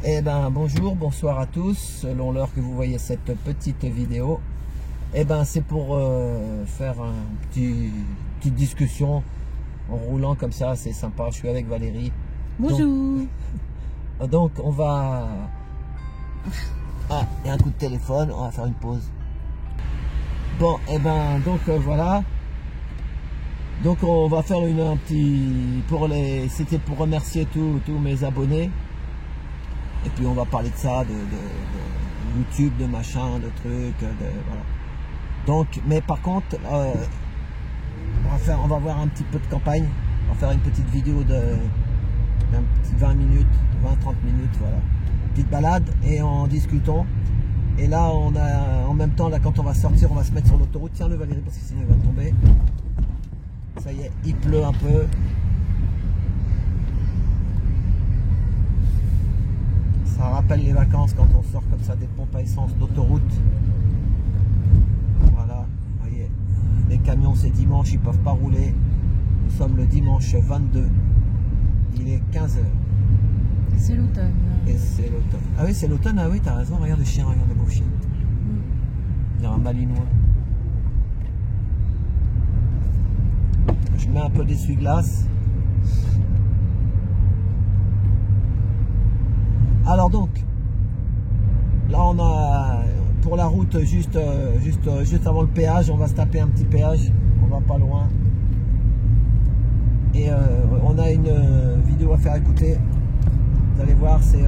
Eh ben bonjour, bonsoir à tous, selon l'heure que vous voyez cette petite vidéo. Eh ben c'est pour faire une petite discussion en roulant comme ça, c'est sympa. Je suis avec Valérie. Bonjour. Donc on va... Ah, il y a un coup de téléphone, on va faire une pause. Bon, et ben donc voilà. Donc on va faire un petit... C'était pour remercier tous mes abonnés. Et puis on va parler de ça, de YouTube, de machin, de trucs, voilà. Donc, mais par contre, on va voir un petit peu de campagne. On va faire une petite vidéo de 20 minutes, 20-30 minutes, voilà. Petite balade et en discutant. Et là, on a en même temps, là, quand on va sortir, on va se mettre sur l'autoroute. Tiens-le Valérie, parce que sinon il va tomber. Ça y est, il pleut un peu. Ça rappelle les vacances quand on sort comme ça des pompes à essence d'autoroute. Voilà, vous voyez, les camions c'est dimanche, ils peuvent pas rouler. Nous sommes le dimanche 22. Il est 15 h. C'est l'automne. Et c'est l'automne. Ah oui, c'est l'automne, ah oui, t'as raison, regarde le chien, regarde le beau chien. Il y a un malinois. Je mets un peu d'essuie-glace. Alors donc, là on a pour la route juste avant le péage, on va se taper un petit péage, on va pas loin. Et on a une vidéo à faire écouter. Vous allez voir, c'est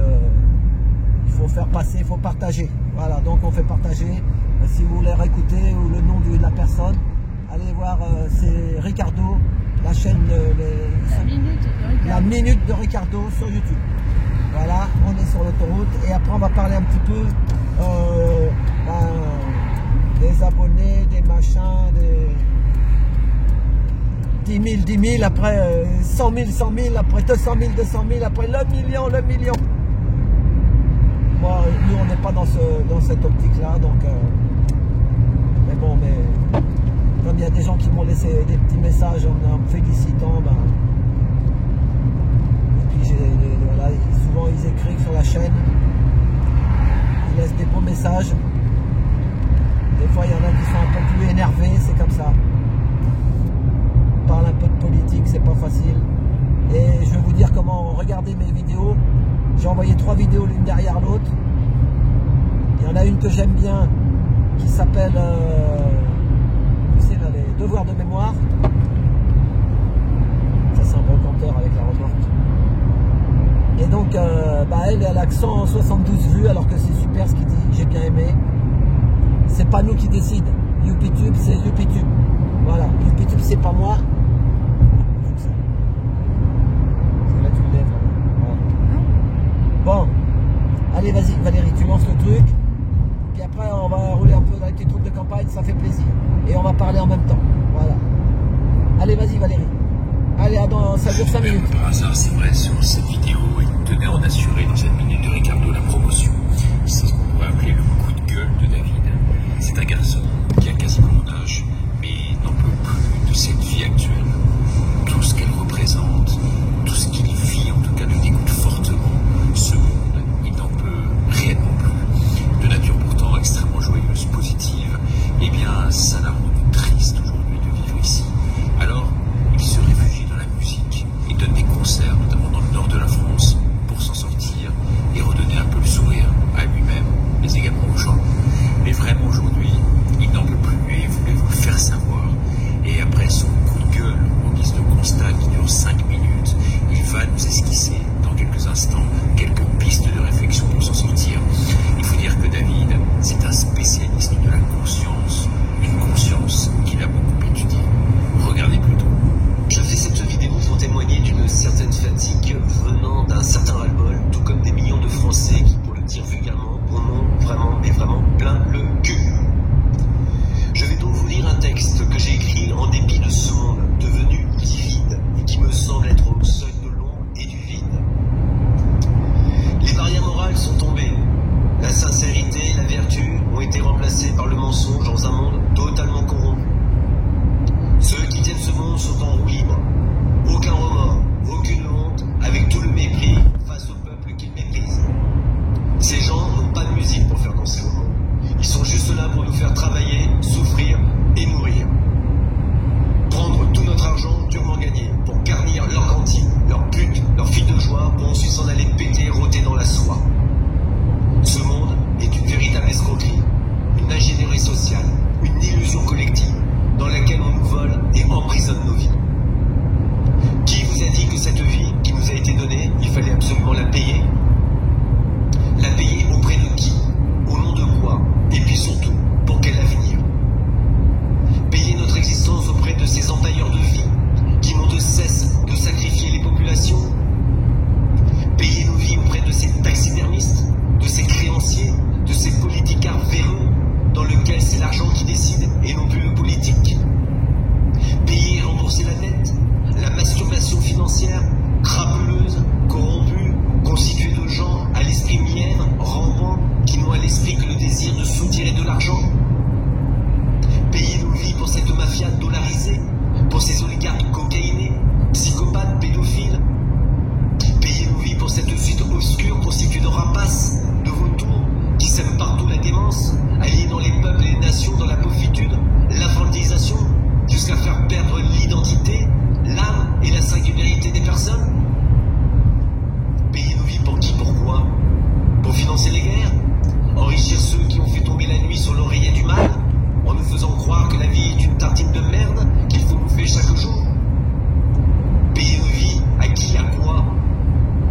il faut faire passer, il faut partager. Voilà, donc on fait partager. Si vous voulez réécouter ou le nom de la personne, allez voir, c'est Ricardo, la chaîne La Minute de Ricardo sur YouTube. Voilà, on est sur l'autoroute et après on va parler un petit peu des abonnés, des machins, des 10 000, après 100 000, après 200 000, après le million. Moi, nous on n'est pas dans cette optique-là, donc mais bon, comme il y a des gens qui m'ont laissé des petits messages en me félicitant, voilà, souvent ils écrivent sur la chaîne, ils laissent des beaux messages. Des fois il y en a qui sont un peu plus énervés, c'est comme ça. On parle un peu de politique, c'est pas facile. Et je vais vous dire comment regarder mes vidéos. J'ai envoyé 3 vidéos l'une derrière l'autre. Il y en a une que j'aime bien qui s'appelle les devoirs de mémoire. Ça c'est un brocanteur avec la remorque. Et donc, elle a que 172 vues, alors que c'est super ce qu'il dit, j'ai bien aimé. C'est pas nous qui décide. YouPitube, c'est YouPitube. Voilà, YouPitube, c'est pas moi. Parce que là, tu le lèves. Voilà. Bon, allez, vas-y, Valérie, tu lances le truc. Puis après, on va rouler un peu dans les petits trucs de campagne, ça fait plaisir. Et on va parler en même temps. Voilà. Allez, vas-y, Valérie. Allez, ça dure 5 minutes. Par hasard, c'est vrai, sur cette vidéo, il tenait à en assurer dans cette minute de Ricardo la promotion. C'est ce qu'on pourrait appeler le coup de gueule de David. C'est un garçon qui a quasiment mon âge, mais n'en peut plus de cette vie actuelle. Tout ce qu'elle représente, tout ce qu'il vit, en tout cas, le dégoûte fortement. Ce monde, il n'en peut réellement plus. De nature pourtant extrêmement joyeuse, positive, eh bien, ça l'a rendu triste aujourd'hui de vivre ici. Alors, il se réfugie dans la musique. Il donne des concerts, notamment dans le nord de la France. Ces gens n'ont pas de musique pour faire danser le monde. Ils sont juste là pour nous faire travailler, souffrir et mourir. Prendre tout notre argent durement gagné pour garnir leur cantine, leur pute, leur fille de joie pour ensuite s'en aller péter et rôter dans la soie. Ce monde est une véritable escroquerie, une ingénierie sociale, une illusion collective dans laquelle on nous vole et emprisonne nos vies. Qui vous a dit que cette vie qui nous a été donnée, il fallait absolument la payer? La payer auprès de qui? Au nom de quoi? Et puis surtout, pour quel avenir? Payer notre existence auprès de ces empailleurs de vie qui n'ont de cesse de sacrifier les populations? Payer nos vies auprès de ces taxidermistes, de ces créanciers, de ces politicards véreux dans lesquels c'est l'argent qui décide et non plus le politique? Payer et rembourser la dette, la masturbation financière, crapuleuse, corrompue, constituée de gens à l'esprit mièvre, rampant, qui n'ont à l'esprit que le désir de soutirer de l'argent? Payer nos vies pour cette mafia dollarisée, pour ces oligarques cocaïnés, psychopathes, pédophiles? Payer nos vies pour cette suite obscure constituée de rapaces, de vautours, qui sèment partout la démence, aliénant les peuples et les nations dans la pauvitude, l'infantilisation, jusqu'à faire perdre l'identité, l'âme et la singularité des personnes? Payer nos vies pour qui, pourquoi? Pour financer les guerres? Enrichir ceux qui ont fait tomber la nuit sur l'oreiller du mal, en nous faisant croire que la vie est une tartine de merde qu'il faut bouffer chaque jour? Payer nos vies à qui, à quoi?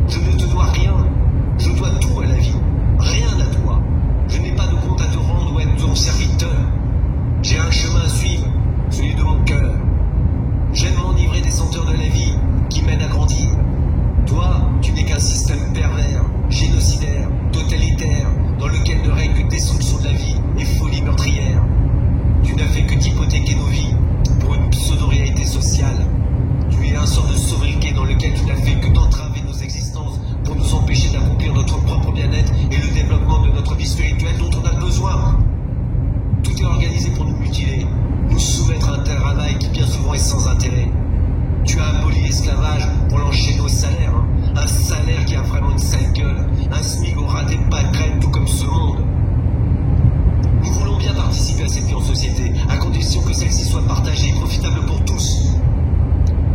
Je ne te dois rien, je dois tout à la vie, rien à toi. Je n'ai pas de compte à te rendre ou à être ton serviteur. J'ai un chemin à suivre, celui de mon cœur. J'aime m'enivrer des senteurs de la vie qui mènent à grandir. Toi, tu n'es qu'un système pervers, génocidaire, totalitaire, dans lequel ne règne que destruction de la vie et folie meurtrière. Tu n'as fait que d'hypothéquer nos vies pour une pseudo-réalité sociale. Tu es un sort de sobriquet dans lequel tu n'as fait que d'entraver nos existences pour nous empêcher d'accomplir notre propre bien-être et le développement de notre vie spirituelle dont on a besoin. Tout est organisé pour nous mutiler, nous soumettre à un tel travail qui bien souvent est sans intérêt. Tu as aboli l'esclavage pour l'enchaîner au salaire, hein. Un salaire qui a vraiment une sale gueule, un SMIC au raté de pas de crème tout comme ce monde. Nous voulons bien participer à cette vie en société, à condition que celle-ci soit partagée et profitable pour tous.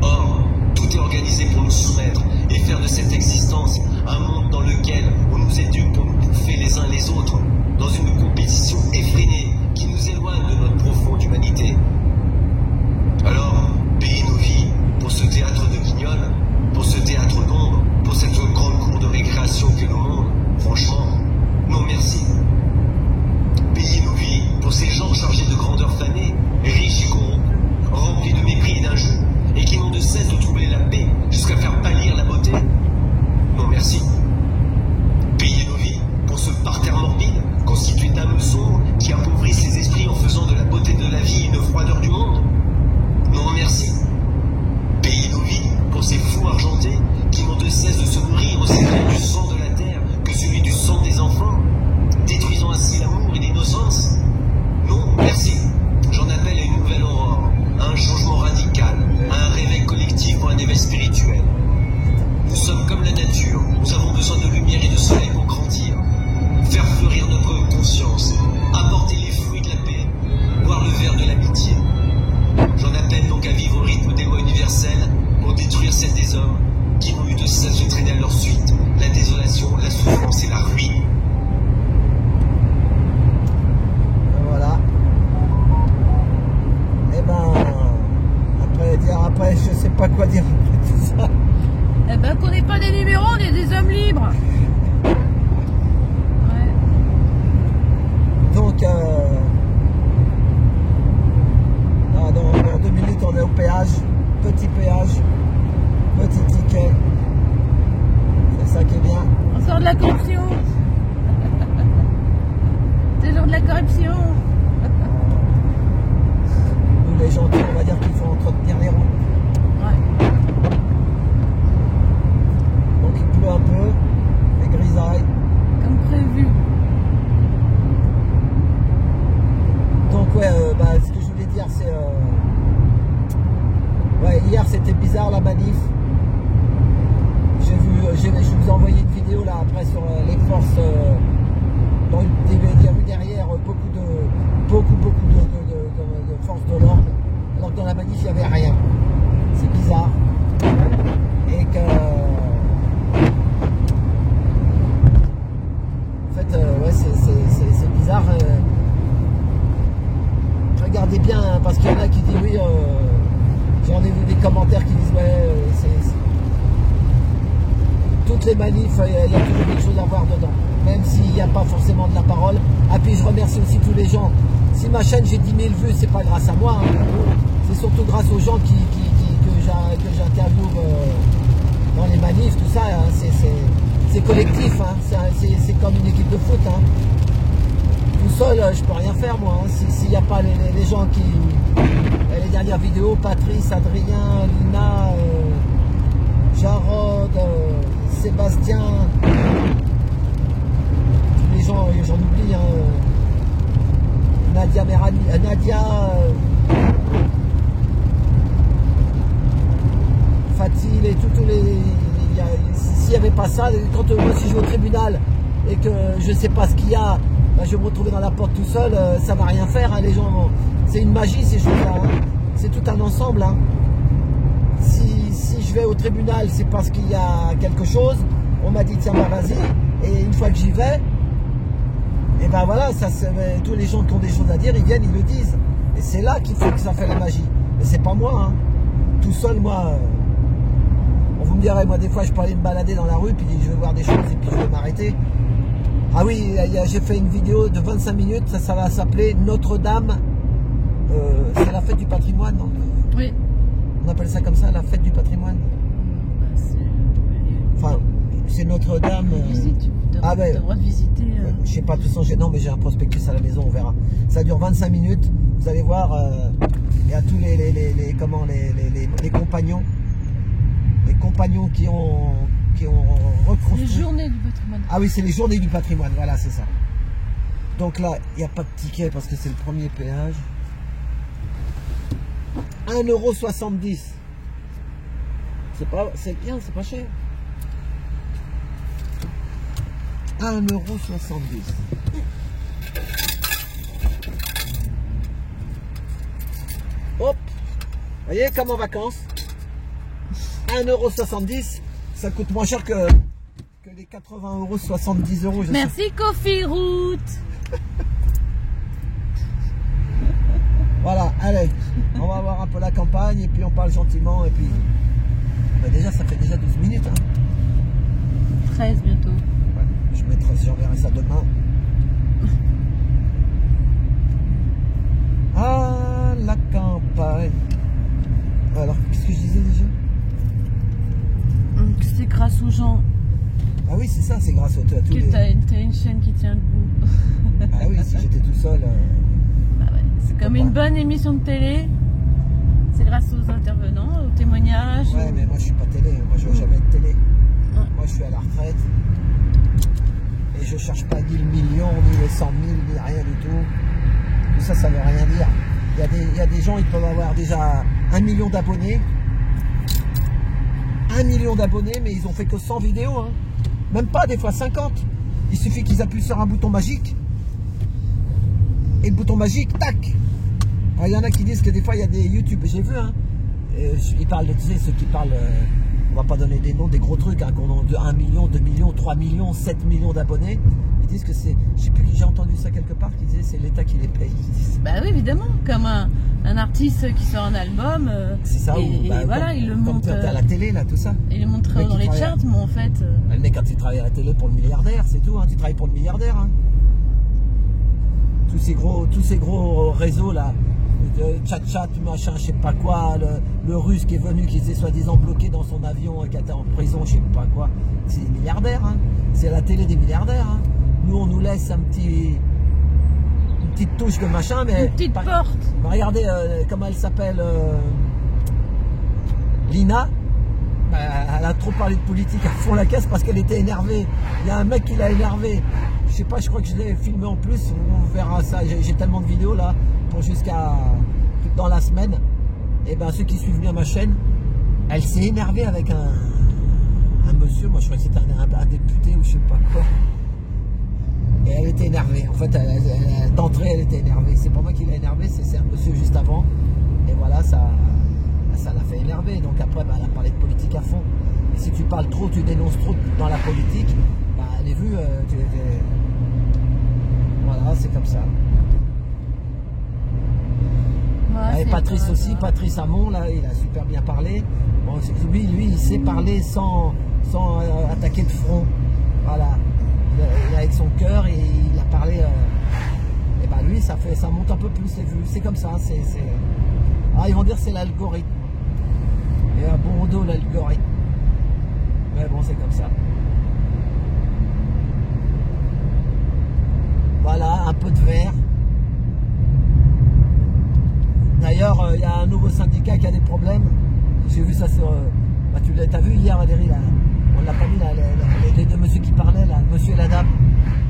Or, tout est organisé pour nous soumettre et faire de cette existence un monde dans lequel on nous éduque pour nous bouffer les uns les autres, dans une compétition effrénée qui nous éloigne de notre profonde humanité. Alors, payer nos vies pour ce théâtre de guignol, pour ce théâtre d'ombre, pour cette grande cour de récréation qu'est le monde, franchement, non merci. Payer nos vies pour ces gens chargés de grandeur fanée, riches et corrompus, remplis de mépris et d'injures, et qui n'ont de cesse de troubler la paix jusqu'à faire pâlir la beauté, non merci. Payer nos vies pour ce parterre morbide, constitué d'âmes sombres qui appauvrissent les esprits en faisant de la beauté de la vie une froideur du monde, non merci. Payer nos vies pour ces fous argentés qui n'ont de cesse de se nourrir aussi bien du sang de la terre que celui du sang des enfants, détruisant ainsi l'amour et l'innocence, non merci. J'en appelle à une nouvelle aurore, à un changement radical, à un réveil collectif pour un éveil spirituel. Nous sommes comme la nature, nous avons besoin de lumière et de soleil pour grandir, faire fleurir notre conscience, apporter les fruits de la paix, boire le verre de l'amitié. J'en appelle donc à vivre au rythme des lois universelles pour détruire celles des hommes qui n'ont eu de cesse de traîner à leur suite la désolation, la souffrance et la ruine. Voilà. Et ben, après, je sais pas quoi dire après tout ça. Eh ben, qu'on n'est pas des numéros, on est des hommes libres. Ouais. Donc, dans 2 minutes, on est au péage. Petit ticket. C'est ça qui est bien. On sort de la corruption. Toujours de la corruption. Nous, les gentils, on va dire qu'il faut entretenir les routes. Ouais. Donc, il pleut un peu. Les grisailles. Comme prévu. Donc, ouais, ce que je voulais dire, c'est... Ouais, hier, c'était bizarre, la manif. Je vous ai envoyé une vidéo, là, après, sur les forces... y a toujours quelque chose à voir dedans, même s'il n'y a pas forcément de la parole. Ah, puis je remercie aussi tous les gens. Si ma chaîne j'ai 10 000 vues, c'est pas grâce à moi, hein. C'est surtout grâce aux gens que j'interviewe dans les manifs, tout ça, hein. C'est collectif, hein. C'est comme une équipe de foot, hein. Tout seul, je peux rien faire moi, hein. S'il n'y a pas les gens qui... Les dernières vidéos, Patrice, Adrien, Lina, Jarod, Sébastien, tous les gens, j'en oublie, hein. Nadia Merani, Nadia, Fatil et tous les... S'il n'y avait pas ça, quand moi si je vais au tribunal et que je ne sais pas ce qu'il y a, bah, je vais me retrouver dans la porte tout seul, ça ne va rien faire, hein, les gens. C'est une magie ces choses-là, hein. C'est tout un ensemble, hein. Si je vais au tribunal, c'est parce qu'il y a quelque chose, on m'a dit tiens bah, vas-y, et une fois que j'y vais, et ben voilà, tous les gens qui ont des choses à dire, ils viennent, ils le disent. Et c'est là qu'il faut que ça fait la magie. Mais c'est pas moi, hein. Tout seul, moi, vous me direz, moi des fois je peux aller me balader dans la rue, puis je vais voir des choses et puis je vais m'arrêter. Ah oui, j'ai fait une vidéo de 25 minutes, ça va s'appeler Notre-Dame, c'est la fête du patrimoine, non? Oui. On appelle ça comme ça, la fête du patrimoine. Enfin, c'est Notre-Dame. Visite, tu as le droit de visiter. Je sais pas, de toute façon, non mais j'ai un prospectus à la maison, on verra. Ça dure 25 minutes, vous allez voir, il y a tous les compagnons. Les compagnons qui ont reconstruit. Les journées du patrimoine. Ah oui, c'est les journées du patrimoine, voilà, c'est ça. Donc là, il n'y a pas de ticket parce que c'est le premier péage. 1,70 €. C'est bien, c'est pas cher. 1,70 €. Hop, vous voyez, comme en vacances. 1,70 €, ça coûte moins cher que les 80 €, 70 €. Merci Coffee Route. Voilà, allez, on va voir un peu la campagne et puis on parle gentiment et puis... Bah déjà, ça fait déjà 12 minutes. Hein. 13 bientôt. Ouais, j'enverrai ça demain. Ah, la campagne. Alors, qu'est-ce que je disais déjà? C'est grâce aux gens. Ah oui, c'est ça, c'est grâce à tous les... T'as une chaîne qui tient debout. Ah oui, si j'étais tout seul... Bah ouais. C'est comme une bonne émission de télé. C'est grâce aux intervenants, aux témoignages. Ouais, mais moi je suis pas télé, moi je veux jamais être télé. Moi je suis à la retraite. Et je cherche pas ni le million, ni les 100 000, ni rien du tout. Tout ça, ça veut rien dire. Il y a des gens, ils peuvent avoir déjà 1 million d'abonnés. 1 million d'abonnés, mais ils ont fait que 100 vidéos. Hein. Même pas, des fois 50. Il suffit qu'ils appuient sur un bouton magique. Et le bouton magique, tac. Il y en a qui disent que des fois il y a des YouTube, j'ai vu, hein. Ils parlent, tu sais, ceux qui parlent, on va pas donner des noms, des gros trucs, hein, qu'on a de 1 million, 2 millions, 3 millions, 7 millions d'abonnés. Ils disent que c'est, je sais plus, j'ai entendu ça quelque part, qui disait c'est l'État qui les paye. Bah oui, évidemment, comme un artiste qui sort un album. C'est ça, et voilà, il le montre. À la télé, là, tout ça. Il le montre dans les charts, mais en fait. Le mec, quand tu travailles à la télé pour le milliardaire, c'est tout, hein, tu travailles pour le milliardaire, hein. Tous ces gros réseaux là, chat, machin, je sais pas quoi, le russe qui est venu, qui s'est soi-disant bloqué dans son avion, qui était en prison, je sais pas quoi, c'est des milliardaires, hein. C'est la télé des milliardaires, hein. Nous on nous laisse une petite touche de machin, mais... Une petite porte. Regardez comment elle s'appelle, Lina. Elle a trop parlé de politique à fond la caisse parce qu'elle était énervée. Il y a un mec qui l'a énervé. Je sais pas, je crois que je l'ai filmé en plus. On verra ça. J'ai tellement de vidéos là pour jusqu'à dans la semaine. Et ben ceux qui suivent bien ma chaîne, elle s'est énervée avec un monsieur. Moi je crois que c'était un député ou je sais pas quoi. Et elle était énervée. En fait, d'entrée elle était énervée. C'est pas moi qui l'ai énervée, c'est un monsieur juste avant. Et voilà, ça l'a fait énerver. Donc après, bah, elle a parlé de politique à fond. Et si tu parles trop, tu dénonces trop dans la politique, bah, elle est vue. Voilà, c'est comme ça. Ouais, et Patrice aussi, Patrice Hamon, là, il a super bien parlé. Bon, lui, il sait parler sans attaquer de front. ça monte un peu plus les vues. C'est comme ça. Ah, ils vont dire c'est l'algorithme. Et à bon dos l'algorithme. Mais bon, c'est comme ça. Voilà, un peu de vert. D'ailleurs, il y a un nouveau syndicat qui a des problèmes. J'ai vu ça sur... bah, tu l'as vu hier, Valérie, là. On l'a pas mis, là, les deux messieurs qui parlaient, là, le monsieur et la dame.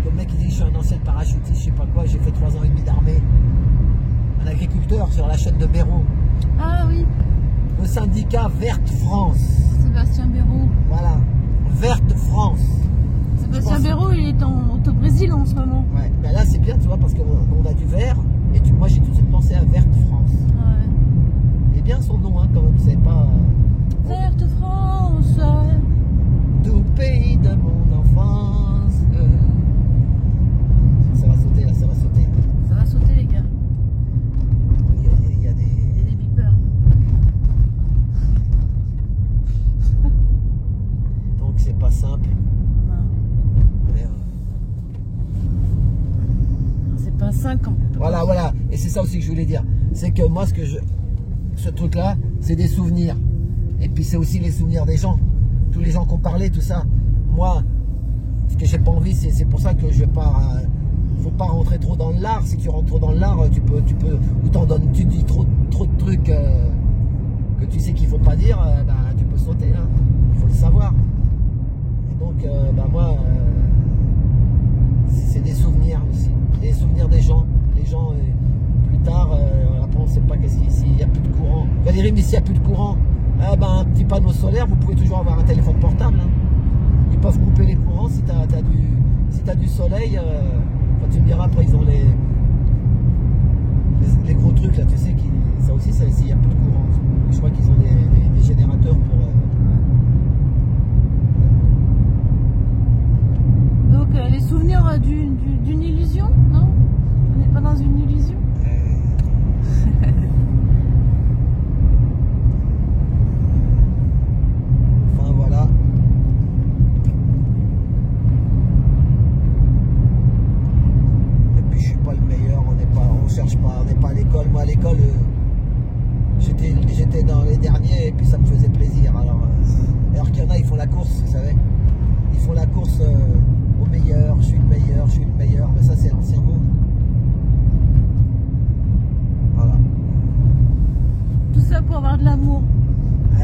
Le mec, il dit, je suis un ancien parachutiste, je sais pas quoi, j'ai fait 3 ans et demi d'armée. Un agriculteur sur la chaîne de Béraud. Ah oui, Le syndicat Verte France. Sébastien Béraud. Voilà, Verte France. Sébastien Béraud, il est au Brésil en ce moment. Ouais, mais là c'est bien, tu vois, parce qu'on a du vert, et moi j'ai tout de suite pensé à Verte France. Ouais. Il est bien son nom, hein, quand même, c'est pas... Verte France. Tout pays de mon enfance. Ça va sauter, là, ça va sauter. Ça va sauter, les gars. Il y a des... Il y a des beepers. Donc c'est pas simple. Non. Mais, C'est pas 5 ans. voilà, voilà. Et c'est ça aussi que je voulais dire. C'est que moi, ce truc-là, c'est des souvenirs. Et puis c'est aussi les souvenirs des gens. Tous les gens qu'on parlait, tout ça. Moi, ce que j'ai pas envie, c'est pour ça que je vais pas... faut pas rentrer trop dans l'art. Si tu rentres trop dans l'art, tu peux... Ou tu dis trop de trucs que tu sais qu'il faut pas dire, bah, tu peux sauter. Hein. Il faut le savoir. Et donc, bah, moi... c'est des souvenirs aussi, des souvenirs des gens. Les gens, plus tard, après on ne sait pas qu'est-ce qu'il y a, s'il n'y a plus de courant. Valérie, mais s'il n'y a plus de courant, ben, un petit panneau solaire, vous pouvez toujours avoir un téléphone portable. Hein. Ils peuvent couper les courants si tu as, du soleil. Quand tu me diras, après ils ont les gros trucs là, tu sais, ça aussi, s'il n'y a plus de courant. Je crois qu'ils ont des générateurs pour... Donc les souvenirs d'une illusion, non? On n'est pas dans une illusion? Enfin voilà. Et puis je suis pas le meilleur, on cherche pas, on n'est pas à l'école. Moi à l'école, j'étais dans les derniers et puis ça me faisait plaisir. Alors qu'il y en a, ils font la course, vous savez. Ils font la course au meilleur, je suis le meilleur, je suis le meilleur. Mais ça c'est l'ancien monde. Voilà. Tout ça pour avoir de l'amour.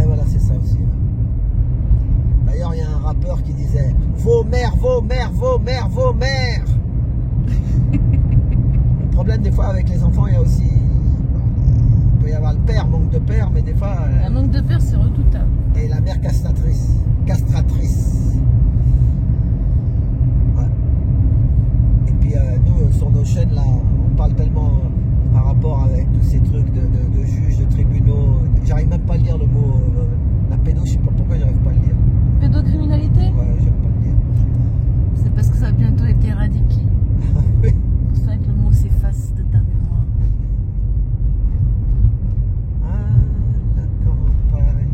Et voilà, c'est ça aussi. D'ailleurs, il y a un rappeur qui disait vos mères, vos mères, vos mères, vos mères. Le problème des fois avec les enfants, il y a aussi... Il peut y avoir le père, manque de père, mais des fois... Un manque de père, c'est redoutable. Et la mère castratrice. Castratrice. Ouais. Et puis nous, sur nos chaînes, là, on parle tellement par rapport avec tous ces trucs de juges, de tribunaux. J'arrive même pas à lire le mot... la pédo, je sais pas pourquoi j'arrive pas à le lire. Pédocriminalité? Ouais, j'aime pas le lire. C'est parce que ça a bientôt été éradiqué. Oui. C'est pour ça que le mot s'efface de ta mémoire. Ah, la campagne.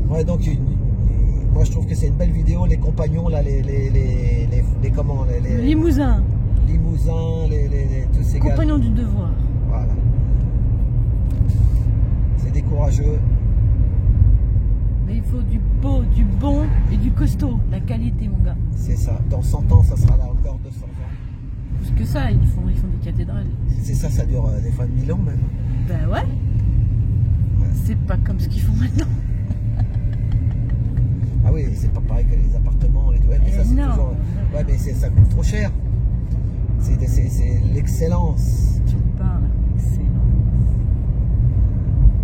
Ouais, donc moi je trouve que c'est une belle vidéo, les compagnons là, les comment, les Limousin. limousins, tous ces gars. Compagnon du devoir. Voilà. C'est des courageux. Mais il faut du beau, du bon et du costaud. La qualité, mon gars. C'est ça. Dans 100 ans, ça sera là encore 200 ans. Plus que ça, ils font des cathédrales. C'est ça, ça dure des fois 1000 ans même. Ben ouais. C'est pas comme ce qu'ils font maintenant. Ah oui, c'est pas pareil que les appartements. Ouais, mais ça, c'est non. toujours... Ouais, mais ça coûte trop cher. C'est l'excellence. Tu me parles. Excellent.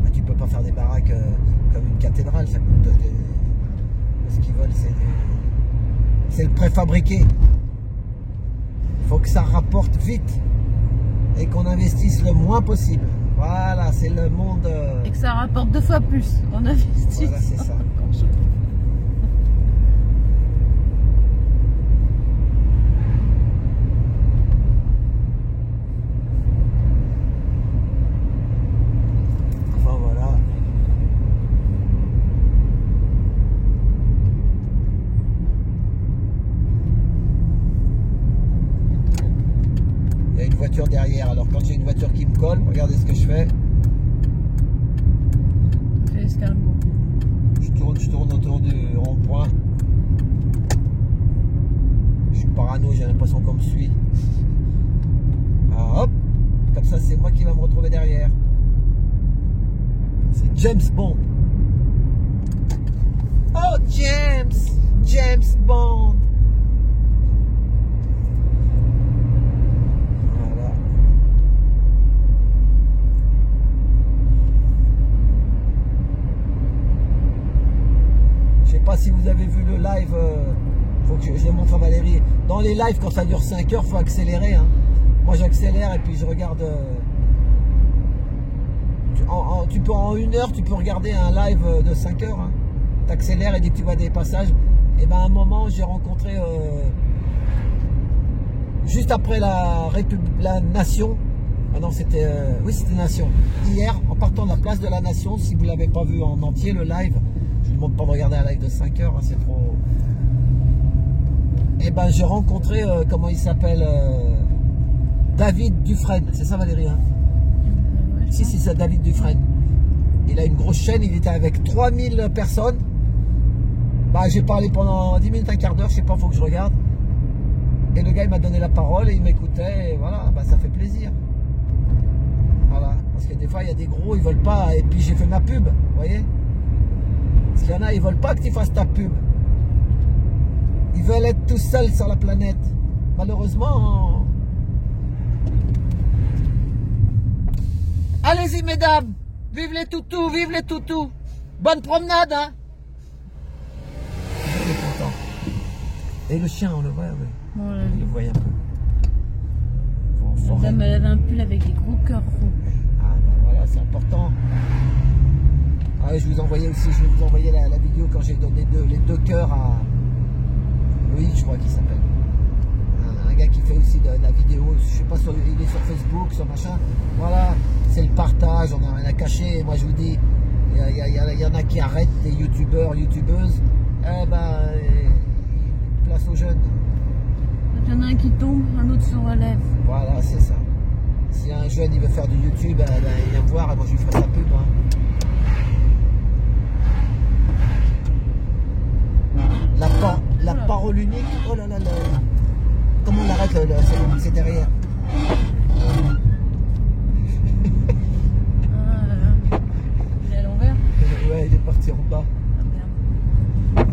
Mais tu peux pas faire des baraques comme une cathédrale. Ça coûte... ce qu'ils veulent, c'est le préfabriqué. Faut que ça rapporte vite. Et qu'on investisse le moins possible. Voilà, c'est le monde... Et que ça rapporte 2 fois plus. On investit. Voilà, c'est ça. Et derrière. Alors quand j'ai une voiture qui me colle, regardez ce que je fais. On fait l'escargot. Je tourne autour du rond-point. Je suis parano, j'ai l'impression qu'on me suit. Ah, hop, comme ça c'est moi qui va me retrouver derrière. C'est James Bond. Oh James Bond. Voilà. Je sais pas si vous avez vu le live. Faut que je le montre à Valérie. Dans les lives, quand ça dure 5 heures, faut accélérer. Hein. Moi, j'accélère et puis je regarde. Tu peux en 1 heure, tu peux regarder un live de 5 heures. Hein. Tu accélères et dès que tu vois des passages. Et ben à un moment, j'ai rencontré juste après la Nation. Ah non, c'était oui, c'était Nation. Hier, en partant de la place de la Nation, si vous l'avez pas vu en entier le live, je vous demande pas de regarder un live de 5 heures, hein, c'est trop. Et ben j'ai rencontré, comment il s'appelle, David Dufresne, c'est ça Valérie hein? Ouais, Si, c'est David Dufresne. Il a une grosse chaîne, il était avec 3000 personnes. Bah j'ai parlé pendant 10 minutes, un quart d'heure, je sais pas, faut que je regarde. Et le gars il m'a donné la parole et il m'écoutait, et voilà, bah ça fait plaisir. Voilà, parce que des fois il y a des gros, ils veulent pas, et puis j'ai fait ma pub, vous voyez? Parce qu'il y en a, ils veulent pas que tu fasses ta pub. Ils veulent être tout seuls sur la planète. Malheureusement. Allez-y, mesdames. Vive les toutous, vive les toutous. Bonne promenade, hein. Il est content. Et le chien, on le voit, oui. Bon, On le voit un peu. En la forêt. dame, elle avait un pull avec des gros cœurs rouges. Ah, bah voilà, c'est important. Ah, je vous envoyais aussi, je vais vous envoyer la vidéo quand j'ai donné les 2 cœurs à Loïc, je crois qu'il s'appelle. Un gars qui fait aussi de la vidéo, je sais pas, il est sur Facebook, sur machin. Voilà, c'est le partage, on n'a rien à cacher. Moi je vous dis, il y en a qui arrêtent des youtubeurs, youtubeuses. Eh ben, place aux jeunes. Il y en a un qui tombe, un autre se relève. Voilà, c'est ça. Si un jeune il veut faire du YouTube, ben, il vient me voir et moi je lui ferai sa pub. Hein. La parole unique, oh là là là. Comment on l'arrête c'est derrière. Ah là là. Il est à l'envers. Ouais, il est parti en bas. Ah merde.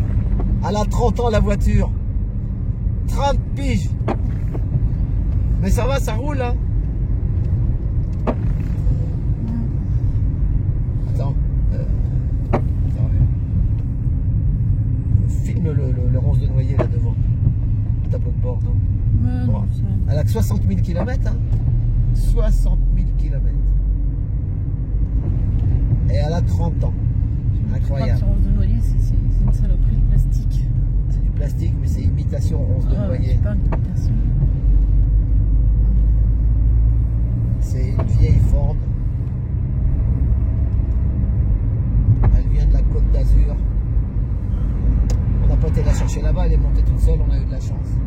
Elle a 30 ans la voiture. 30 piges. Mais ça va, ça roule hein. Attends. Filme le ronce de noyer là devant. Le tableau de bord, non? Non, Bon. ça... Elle a que 60 000 km, hein. 60 000 km. Et elle a 30 ans. Je crois que Incroyable. ce rose de noyer, c'est une saloperie de plastique. C'est du plastique, mais c'est imitation ronce de Ah, noyer. c'est pas une imitation. C'est une vieille Ford. Elle vient de la Côte d'Azur. On n'a pas été la chercher là-bas, elle est montée toute seule, on a eu de la chance.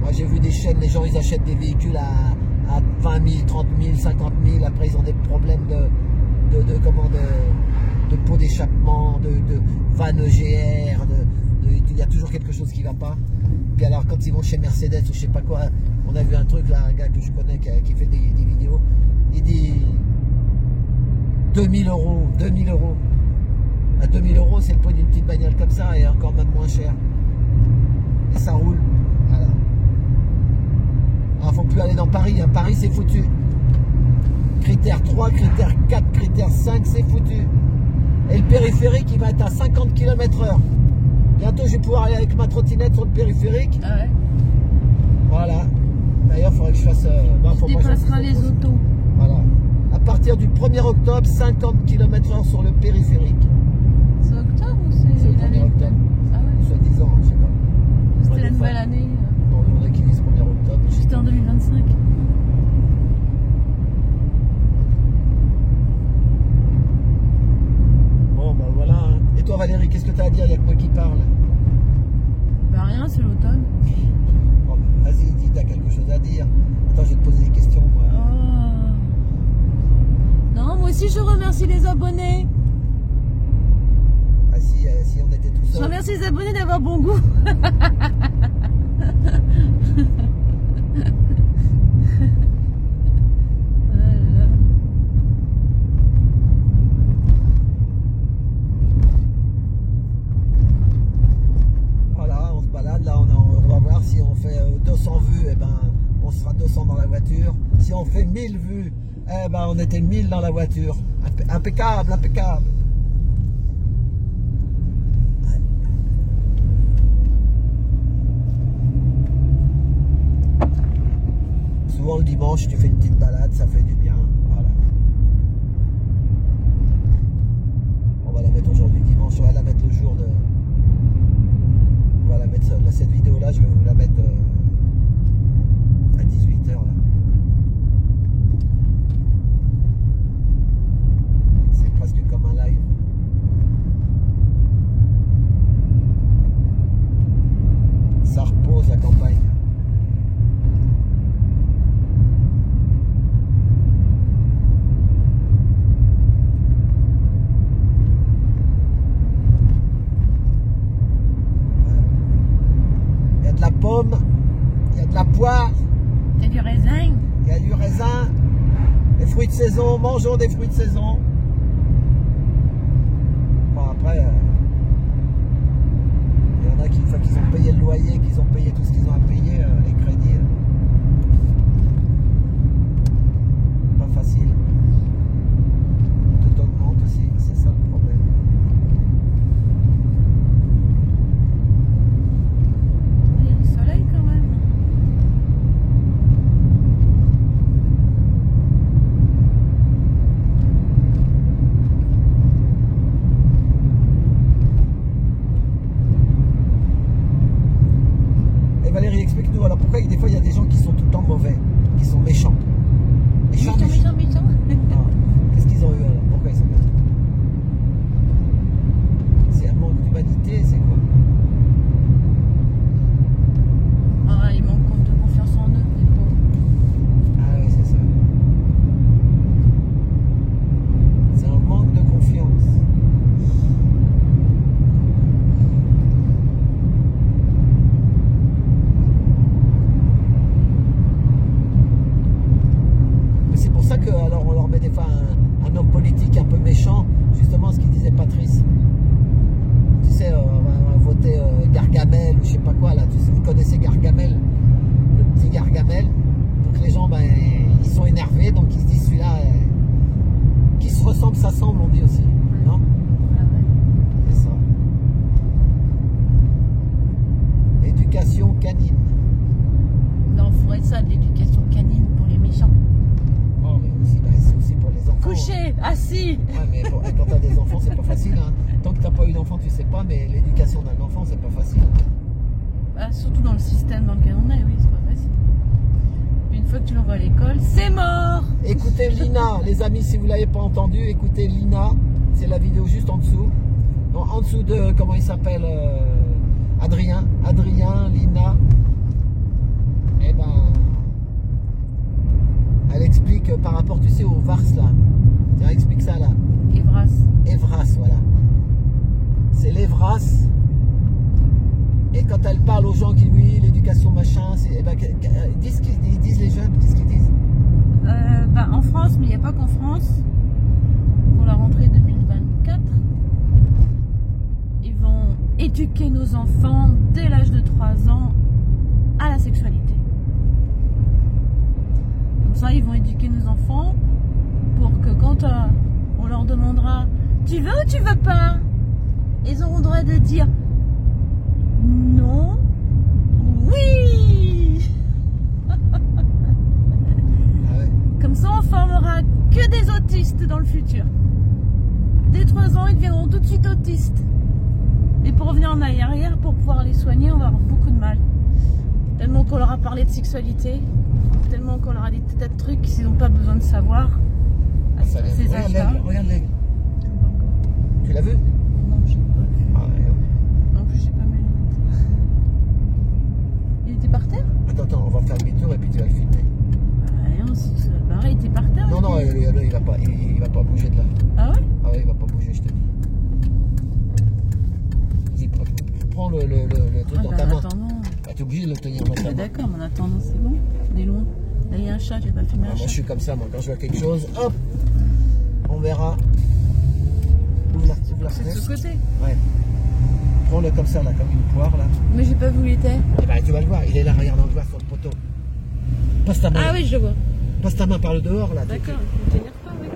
Moi j'ai vu des chaînes, les gens ils achètent des véhicules à 20 000, 30 000, 50 000, après ils ont des problèmes de pot d'échappement, de vanne EGR, il y a toujours quelque chose qui ne va pas. Puis alors quand ils vont chez Mercedes ou je sais pas quoi, on a vu un truc là, un gars que je connais qui fait des vidéos, il dit 2000 euros, 2000 euros. À 2000 euros, c'est le prix d'une petite bagnole comme ça et encore même moins cher. Et ça roule. Voilà. Alors, faut plus aller dans Paris. Hein. Paris, c'est foutu. Critère 3, critère 4, critère 5, c'est foutu. Et le périphérique, il va être à 50 km/h. Bientôt, je vais pouvoir aller avec ma trottinette sur le périphérique. Ah ouais. Voilà. D'ailleurs, il faudrait que je fasse... Tu dépasseras les autos. Voilà. À partir du 1er octobre, 50 km/h sur le périphérique. C'est octobre ou C'est c'est le 1er l'année? octobre. Ah ouais. Soi-disant, je sais pas. C'était Ouais, la des nouvelle fois. année. Non, il y en a qui disent 1er octobre. C'était en 2025. Bon, ben voilà. Hein. Et toi, Valérie, qu'est-ce que tu as à dire? Il n'y a que moi qui parle. Bah rien, c'est l'automne. si je remercie les abonnés. Ah, si on était tout Je seul. remercie les abonnés d'avoir bon goût. Voilà, on se balade. Là, on va voir si on fait 200 vues, eh ben, on sera 200 dans la voiture. Si on fait 1000 vues, eh ben, on était 1000 dans la voiture. Impeccable, impeccable. Souvent le dimanche, tu fais une petite balade, ça fait du bien. Voilà. On va la mettre aujourd'hui dimanche, on va la mettre le jour de... On va la mettre, cette vidéo-là, je vais vous la mettre à 18h. Là. C'est presque comme un live. Ça repose la campagne. Il y a de la pomme, il y a de la poire, Il y a du raisin. il y a du raisin, des fruits de saison, mangeons des fruits de saison. Bon après, il y en a qui, une fois qu'ils ont payé le loyer, qu'ils ont payé tout ce qu'ils ont à payer, les crédits, pas facile. Tout augmente aussi, c'est ça le problème. Il y a du soleil quand même. Et Valérie, explique-nous, alors pourquoi des fois il y a des gens qui sont tout le temps mauvais, qui sont méchants? Méchants. Ah, qu'est-ce qu'ils ont eu alors? Pourquoi ils sont méchants? C'est un manque d'humanité, c'est quoi? Ah, ils manquent de confiance en eux, les pauvres. Ah oui, c'est ça. C'est un manque de confiance. Mais c'est pour ça que alors on leur met des fois un homme politique un peu méchant, justement ce qu'il disait Patrice. Tu sais, on va voter Gargamel ou je sais pas quoi là. Vous connaissez Gargamel, le petit Gargamel. Donc les gens, ben, ils sont énervés, donc ils se disent celui-là, qui se ressemble, s'assemble, on dit aussi, non? Ah ouais. C'est ça. Éducation canine. Non, il faudrait ça, de l'éducation canine pour les méchants. Oh, mais aussi, ben, c'est aussi pour les enfants. Couché, assis. Ouais, mais quand t'as des enfants, c'est pas facile. Hein. Tant que t'as pas eu d'enfant, tu sais pas, mais l'éducation d'un enfant, c'est pas facile. Bah, surtout dans le système dans lequel on est, oui, c'est pas facile. Une fois que tu l'envoies à l'école, c'est mort. Écoutez Lina, les amis, si vous l'avez pas entendu, écoutez Lina, c'est la vidéo juste en dessous. Non, en dessous de, comment il s'appelle, Adrien, Lina. Eh ben, elle explique par rapport, tu sais, au VARS là. Tiens, explique ça là. Evras. Evras, voilà. C'est l'Evras. Et quand elle parle aux gens qui, oui, l'éducation machin, c'est, eh ben, disent ce qu'ils disent les jeunes, qu'est-ce qu'ils disent? Bah, en France, mais il n'y a pas qu'en France. Pour la rentrée 2024, ils vont éduquer nos enfants dès l'âge de 3 ans à la sexualité. Comme ça, ils vont éduquer nos enfants pour que quand on leur demandera « Tu veux ou tu veux pas ?» ils auront le droit de dire « Non, oui !» Comme ça, on formera que des autistes dans le futur. Dès 3 ans, ils deviendront tout de suite autistes. Et pour revenir en arrière, pour pouvoir les soigner, on va avoir beaucoup de mal. Tellement qu'on leur a parlé de sexualité, tellement qu'on leur a dit tas de trucs qu'ils n'ont pas besoin de savoir. À ces âges-là. Regarde l'aigle. Tu l'as vu? Non, j'ai pas vu. Ah, ouais. En plus, j'ai pas mes lunettes. Il était par terre? Attends, on va faire demi-tour et puis tu vas le filmer. Rien, si ça barré, il était par terre. Non, non, il va pas bouger de là. Ah ouais? Ah ouais, il va pas bouger, je te dis. Vas-y, prends le truc dans ta main. Bah, t'es obligé de le tenir dans ta main. D'accord, mais en attendant, c'est bon. On est loin. Là, il y a un chat, j'ai pas filmé un Moi, chat. je suis comme ça, moi. Quand je vois quelque chose, hop, on verra. Ouvre la C'est de ce fenêtre. côté. Ouais. Prends-le comme ça, là, comme une poire, là. Mais j'ai pas vu où il était. Et ben, tu vas le voir. Il est là, regarde, on le voit sur le poteau. Passe ta main. Ah oui, je le vois. Passe ta main par le dehors, là. D'accord, il ne t'énerve pas, oui.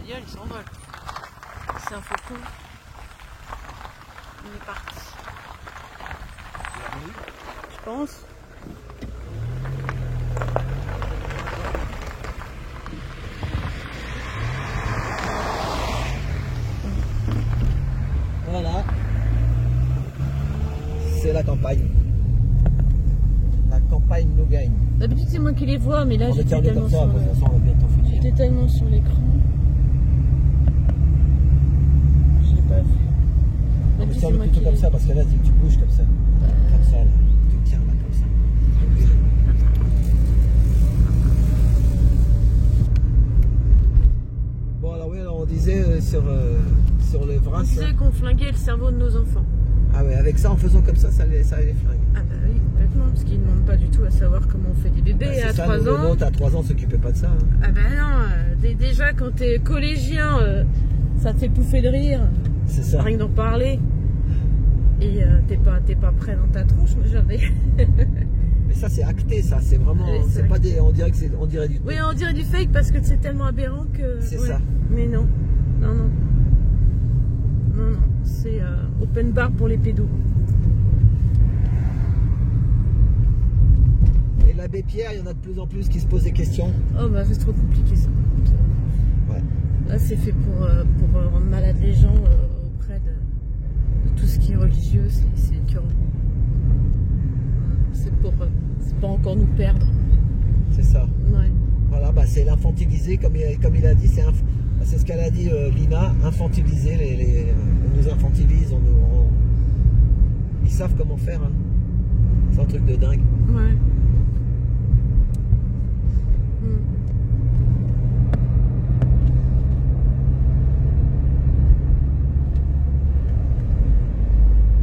Il s'envole. C'est un faucon. Il est parti. Je pense. Voilà. C'est la campagne. La campagne nous gagne. D'habitude, c'est moi qui les vois, mais là, On va j'étais tirer tellement, comme ça, de toute façon, on va bientôt finir. j'étais tellement sur l'écran. Je l'ai pas vu. On va D'habitude, tirer c'est moi plutôt qui comme les- ça, parce que là, tu bouges comme ça. Comme ça, là. Tu tiens là, comme ça. Bon, alors oui, alors on disait sur les On vras. disait qu'on flinguait le cerveau de nos enfants. Ah ouais, avec ça, en faisant comme ça les flingue. Ah bah oui, complètement, parce qu'ils ne demandent pas du tout à savoir comment on fait des bébés Bah, à c'est ça, 3 nous, ans. l'autre à 3 ans s'occupait pas de ça. Hein. Ah bah non, déjà quand t'es collégien, ça te fait pouffer de rire, C'est ça. rien que d'en parler. Et t'es pas prêt dans ta tronche, mais jamais. Mais ça, c'est acté, ça. C'est vraiment. Oui, c'est c'est pas des. On dirait du. Oui, on dirait du fake parce que c'est tellement aberrant que... C'est ouais. ça. Mais non, non, non. Non, non, c'est open bar pour les pédos. Et l'abbé Pierre, il y en a de plus en plus qui se posent des questions. Oh bah c'est trop compliqué ça. Ouais. Là c'est fait pour rendre malade les gens auprès de tout ce qui est religieux, c'est écœurant. C'est pour encore nous perdre. C'est ça. Ouais. Voilà, bah c'est l'infantiliser, comme il a dit, c'est ce qu'elle a dit Lina, infantiliser, on nous infantilise, ils savent comment faire, hein. C'est un truc de dingue. Ouais.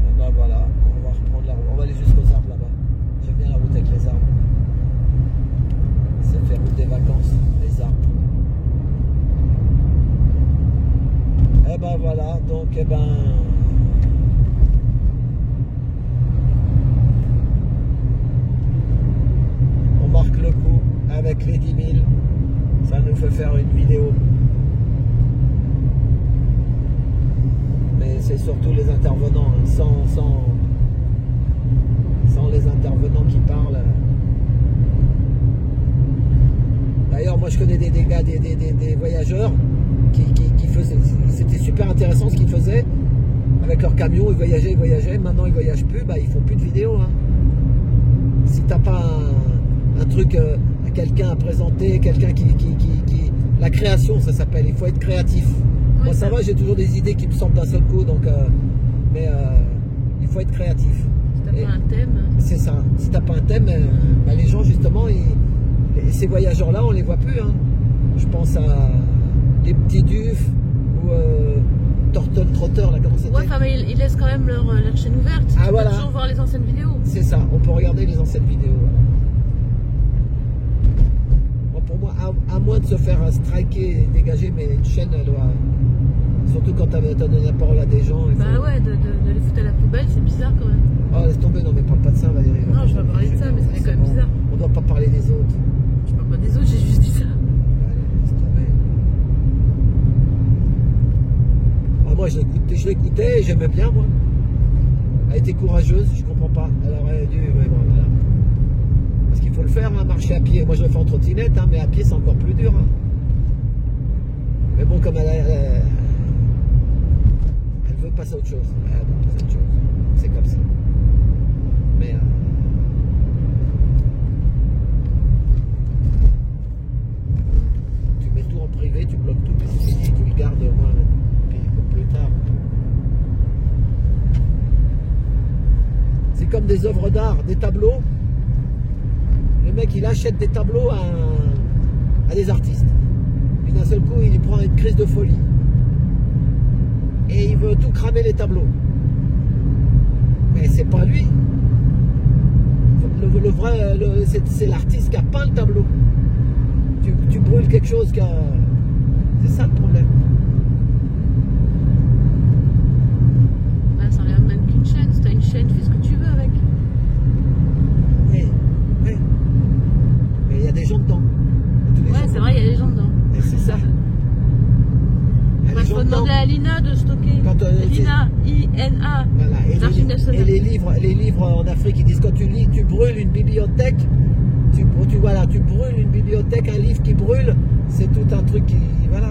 Et bah voilà, on va reprendre la route, on va aller jusqu'aux arbres là-bas. J'aime bien la route avec les arbres. Ça fait route des vacances, les arbres. Et ben voilà, donc on marque le coup avec les 10 000. Ça nous fait faire une vidéo. Mais c'est surtout les intervenants, hein, sans les intervenants qui parlent. D'ailleurs, moi je connais des gars, des voyageurs qui faisaient, c'était super intéressant ce qu'ils faisaient avec leur camion, ils voyageaient, maintenant ils voyagent plus, bah ils font plus de vidéos. Hein. Si t'as pas un truc à quelqu'un à présenter, quelqu'un qui la création ça s'appelle, il faut être créatif. Oui, Moi ça va, j'ai toujours des idées qui me sortent d'un seul coup, donc mais il faut être créatif. Si t'as pas un thème. C'est ça. Si t'as pas un thème, bah, les gens justement, ces voyageurs-là, on les voit plus. Hein. Je pense à les petits Duf ou Turtle Trotter, là, comment c'était? Ouais, enfin, mais ils laissent quand même leur chaîne ouverte. Ah, Tu voilà. peux toujours voir les anciennes vidéos. C'est ça. On peut regarder les anciennes vidéos. Voilà. Bon, pour moi, à moins de se faire striker et dégager, mais une chaîne, elle doit. Surtout quand t'as donné la parole à des gens. Bah ouais, de les foutre à la poubelle, c'est bizarre quand même. Oh, laisse tomber, non, mais parle pas de ça, Valérie. Non, je vais pas parler de ça, mais c'est quand même bizarre. On doit pas parler des autres. Je parle pas des autres, j'ai juste dit ça. Allez, laisse tomber. Ah, moi, je l'écoutais et j'aimais bien, moi. Elle était courageuse, je comprends pas. Elle aurait dû. Ouais, bon, voilà. Parce qu'il faut le faire, hein, marcher à pied. Moi, je le fais en trottinette, hein, mais à pied, c'est encore plus dur. Hein. Mais bon, comme elle veut passer à autre chose. Elle veut passer à autre chose. C'est comme ça. Mais. Tu mets tout des tableaux. Le mec, il achète des tableaux à des artistes. Puis d'un seul coup, il prend une crise de folie. Et il veut tout cramer les tableaux. Mais c'est pas lui. Le vrai, c'est l'artiste qui a peint le tableau. Tu brûles quelque chose qui a... C'est ça le problème. Ben, ça regarde même qu'une chaîne. Si t'as une chaîne, fais ce que tu veux avec. Oui. Mais il y a des gens dedans. Ouais, c'est vrai, il y a des gens dedans. Et c'est ça. Il y a Il des faut gens dedans. demander à Lina de stocker. Quand, Lina, I-N-A. Voilà. Les archives nationales. Et les livres en Afrique, ils disent quand tu lis, tu brûles une bibliothèque. Tu brûles une bibliothèque, un livre qui brûle, c'est tout un truc qui. Voilà.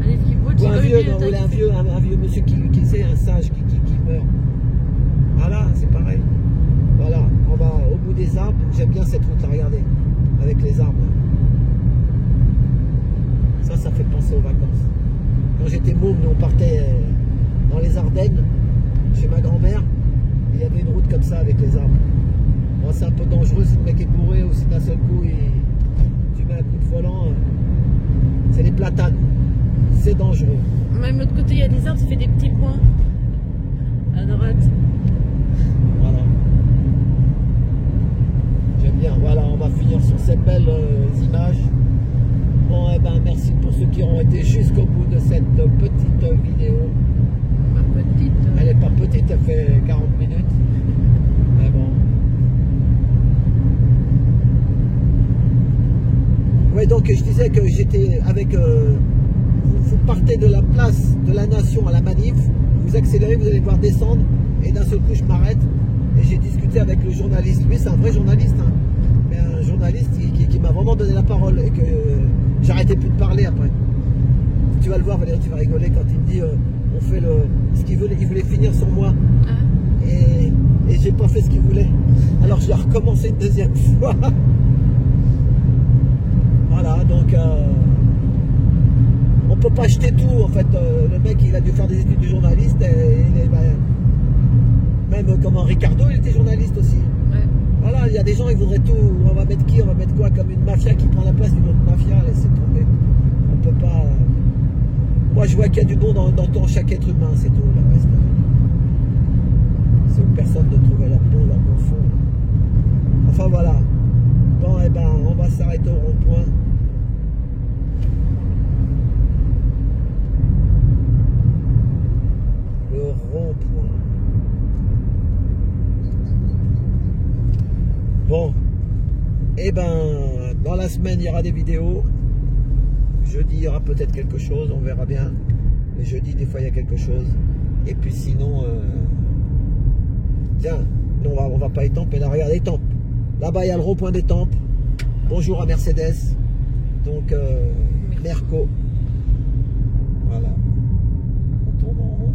Un livre qui brûle, Ou un vieux, bibliothèque. un vieux monsieur qui sait, un sage qui meurt. Voilà, c'est pareil. Voilà, on va au bout des arbres. J'aime bien cette route là, regardez, avec les arbres. Ça fait penser aux vacances. Quand j'étais môme, nous on partait dans les Ardennes, chez ma grand-mère. Il y avait une route comme ça avec les arbres. Bon, c'est un peu dangereux si le mec est bourré ou si d'un seul coup tu mets un coup de volant. C'est les platanes. C'est dangereux. Même de l'autre côté, il y a des arbres, ça fait des petits points. À droite. Voilà. J'aime bien. Voilà, on va finir sur ces belles images. Bon, eh ben, merci pour ceux qui ont été jusqu'au bout de cette petite vidéo. Ma petite. Elle n'est pas petite, elle fait 40 minutes. Mais bon. Ouais, donc je disais que j'étais avec... vous partez de la place de la Nation à la manif, vous accélérez, vous allez voir descendre, et d'un seul coup je m'arrête, et j'ai discuté avec le journaliste. Lui, c'est un vrai journaliste, hein, mais un journaliste qui m'a vraiment donné la parole, et que j'arrêtais plus de parler après. Tu vas le voir, Valérie, tu vas rigoler quand il me dit on fait ce qu'il voulait, il voulait finir sur moi. Et j'ai pas fait ce qu'il voulait. Alors j'ai recommencé une deuxième fois. Voilà, donc on peut pas acheter tout en fait. Le mec il a dû faire des études de journaliste et même comme Ricardo il était journaliste aussi. Ouais. Voilà, il y a des gens ils voudraient tout. On va mettre qui? On va mettre quoi? Comme une mafia qui prend la place d'une autre mafia. Laissez tomber. On peut pas. Moi je vois qu'il y a du bon dans chaque être humain, c'est tout. Le reste, c'est aux personnes de trouver leur bon fond. Enfin voilà. Bon, eh ben, on va s'arrêter au rond-point. Le rond-point. Bon. Eh ben, dans la semaine, il y aura des vidéos. Jeudi, il y aura peut-être quelque chose, on verra bien. Mais jeudi, des fois, il y a quelque chose. Et puis sinon, tiens, non, on va pas étamper. Là, regardez, étampe. Là-bas, il y a le rond-point d'Étampes. Bonjour à Mercedes. Donc, Merco. Voilà. On tourne en rond.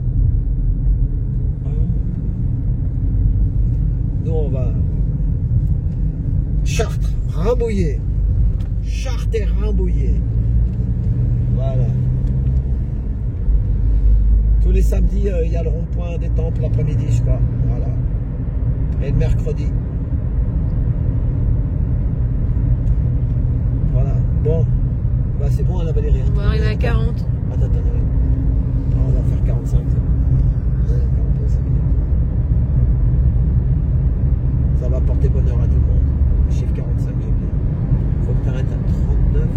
Nous, on va... Chartres, Rambouillet. Chartres et Rambouillet. Voilà. Tous les samedis, il y a le rond-point d'Étampes l'après-midi, je crois. Voilà. Et le mercredi. Voilà. Bon. Bah, c'est bon, Anna Valérie. On va arriver à 40. Attends. On va faire 45. Ouais, 45 minutes. Ça va porter bonheur à tout le monde. Le chiffre 45, j'aime bien. Faut que tu arrêtes à 39.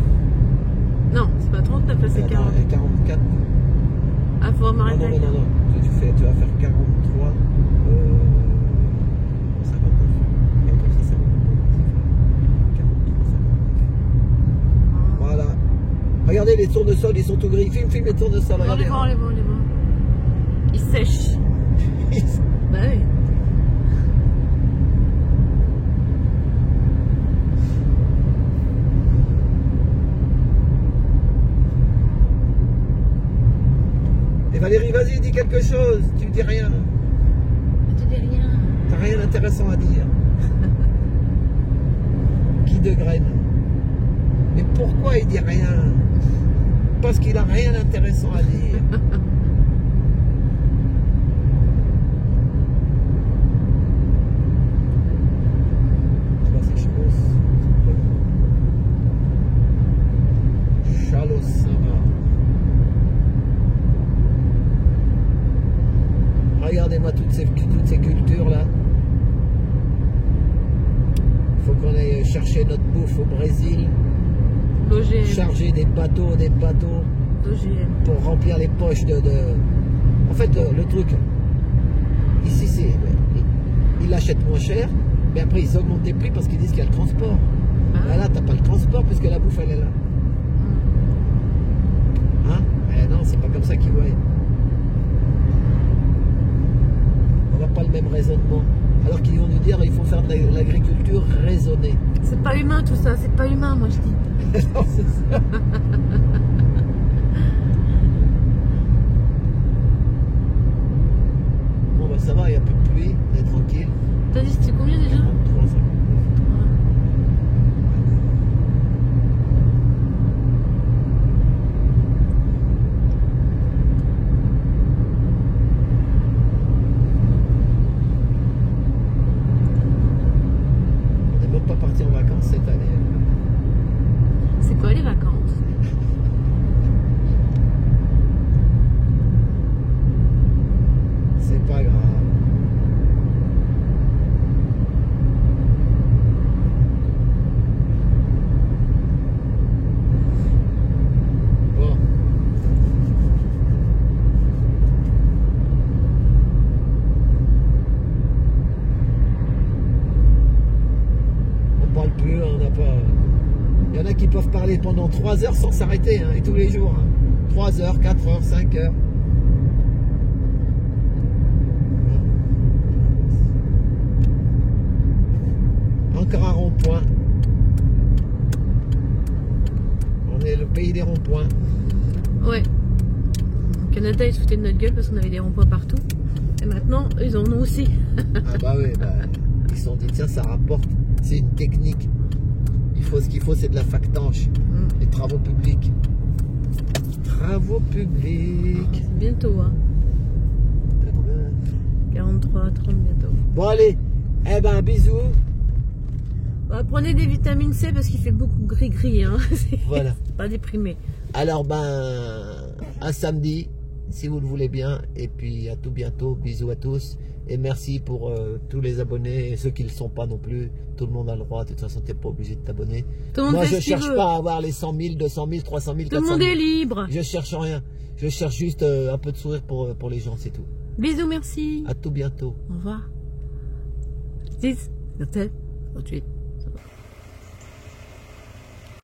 Non, c'est pas 39, là c'est 40. Et 44. Ah, faut m'arrêter à 40. Non. Tu vas faire 43. 59. Et après ça, 43, 59. Voilà. Regardez les tournesols, ils sont tout gris. Filme les tournesols. On les voit. Ils sèchent. Bah oui. Et Valérie, vas-y, dis quelque chose. Tu dis rien. Tu dis rien. T'as rien d'intéressant à dire. Qui de graine. Mais pourquoi il dit rien? Parce qu'il a rien d'intéressant à dire. chercher notre bouffe au Brésil, L'OGM. charger des bateaux L'OGM. pour remplir les poches de... En fait, le truc, ici, c'est... Ils l'achètent moins cher, mais après, ils augmentent les prix parce qu'ils disent qu'il y a le transport. Ah. Là, t'as pas le transport puisque la bouffe, elle est là. Hein? Eh non, c'est pas comme ça qu'ils voient. On n'a pas le même raisonnement. Alors qu'ils vont nous dire il faut faire de l'agriculture raisonnée. C'est pas humain tout ça, c'est pas humain, moi je dis. Non, c'est ça. Bon, bah ça va, il n'y a plus de pluie, on est tranquille. T'as dit c'était combien déjà? 33, ça. On n'est même pas parti en vacances cette année. C'est quoi les vacances? C'est pas grave. Bon. On parle plus, hein, on n'a pas... Il y en a qui peuvent parler pendant 3 heures sans s'arrêter, hein, et tous les jours. Hein. 3 heures, 4 heures, 5 heures. Encore un rond-point. On est le pays des ronds-points. Ouais. Au Canada, ils se foutaient de notre gueule parce qu'on avait des ronds-points partout. Et maintenant, ils en ont aussi. Ah bah oui, bah, ils se sont dit tiens ça rapporte, c'est une technique. Ce qu'il faut c'est de la factanche. Les travaux publics. Travaux publics. C'est bientôt, hein. 43, 30 bientôt. Bon allez, eh ben bisous. Bah, prenez des vitamines C parce qu'il fait beaucoup gris-gris, hein. Voilà. C'est pas déprimé. Alors ben à samedi, si vous le voulez bien, et puis à tout bientôt, bisous à tous, et merci pour tous les abonnés, et ceux qui ne le sont pas non plus, tout le monde a le droit, de toute façon t'es pas obligé de t'abonner. Tout le monde Moi fait je ce qu'il cherche veut. pas à avoir les 100 000, 200 000, 300 000, Tout le 400 monde 000. est libre. Je cherche rien, je cherche juste un peu de sourire pour les gens, c'est tout. Bisous, merci. À tout bientôt. Au revoir. 10, 7, 28.